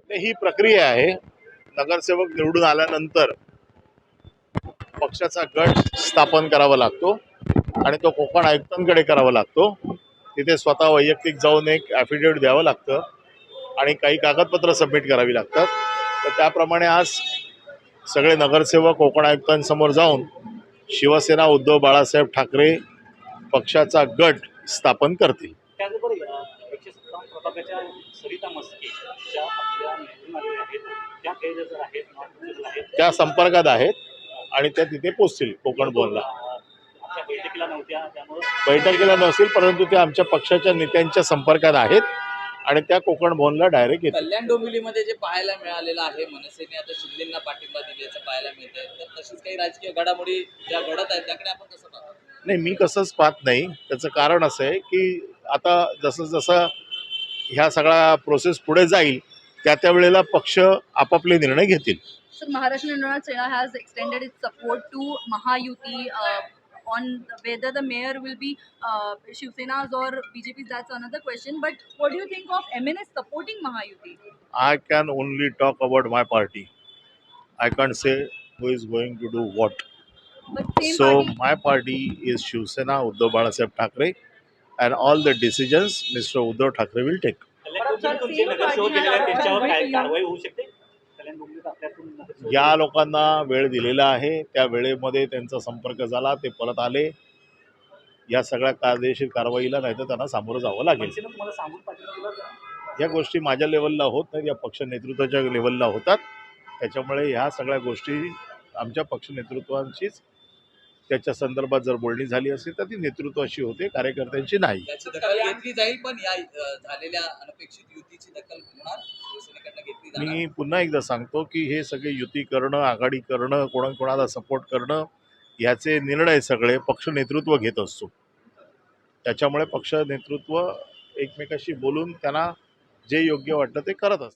ही प्रक्रिया आहे. नगरसेवक निवडून आल्यानंतर पक्षाचा गट स्थापन करावा लागतो आणि तो कोकण आयुक्तांकडे करावा लागतो. तिथे स्वतः वैयक्तिक जाऊन एक ॲफिडेविट द्यावं लागतं आणि काही कागदपत्र सबमिट करावी लागतात. तर त्याप्रमाणे आज सगळे नगरसेवक कोकण आयुक्तांसमोर जाऊन शिवसेना उद्धव बाळासाहेब ठाकरे पक्षाचा गट स्थापन करतील. त्याचबरोबर 157 प्रभागाच्या सरिता मस्के ज्या आपल्या निवडून आहेत त्या गैरहजर आहेत, त्या संपर्कात आहेत आणि त्या तिथे पोहोचतील कोकण भवनला. आमच्या बैठकीला नव्हत्या, त्यामुळे बैठकीला नसेल, परंतु त्या आमच्या पक्षाच्या नेत्यांच्या संपर्कात आहेत आणि त्या कोकण भवनला डायरेक्ट येतील. कल्याण डोंबिवलीमध्ये जे पाहायला मिळालेलं आहे, मनसेने आता शिंदेंना पाठिंबा दिल्याचं पाहायला मिळतंय, तर तशीच काही राजकीय घडामोडी ज्या घडत आहेत त्याकडे आपण कसं पाहतो? नाही, मी कसंच पाहत नाही. त्याचं कारण असं आहे की आता जसं जसं ह्या सगळा प्रोसेस पुढे जाईल त्या वेळेला पक्ष आपापले निर्णय घेतील. So Maharashtra Nirnala Sena has extended its support to Mahayuti on whether the mayor will be Shiv Sena's or BJP's. That's another question. But what do you think of MNS supporting Mahayuti? I can only talk about my party. I can't say who is going to do what. But same So party. my party is Shiv Sena, Uddhav Balasaheb Thackeray, and all the decisions Mr. Uddhav Thackeray will take. कल्याण तुमचे नगरसेवक गेलेले आहेत त्यांच्यावर काय कारवाई होऊ शकते? कल्याण डोंबिवलीत आपल्यातून नगरसेवक ज्या लोकांना वेळ दिलेला आहे त्या वेळेमध्ये त्यांचा संपर्क झाला, ते परत आले, या सगळ्या कायदेशीर कारवाईला नाही तर त्यांना सामोरं जावं लागेल. मनसेनं तुम्हाला सांगून पाठवलं का? या गोष्टी माझ्या लेवलला होत नाहीत, या पक्ष नेतृत्वाच्या लेवलला होतात. त्याच्यामुळे ह्या सगळ्या गोष्टी आमच्या पक्ष नेतृत्वांशीच त्याच्या संदर्भात जर बोलणी झाली असेल तर ती नेतृत्वाशी होते, कार्यकर्त्यांची नाही. याची दखल घेतली जाईल, पण या झालेल्या अनपेक्षित युतीची दखल होणार शिवसेनेकडनं घेतली जाणार. मी पुन्हा एकदा सांगतो की हे सगळे युती करणं, आघाडी करणं, कोणाला सपोर्ट करणं याचे निर्णय सगळे पक्ष नेतृत्व घेत असतो. त्याच्यामुळे पक्ष नेतृत्व एकमेकाशी बोलून त्यांना जे योग्य वाटतं ते करत असतं.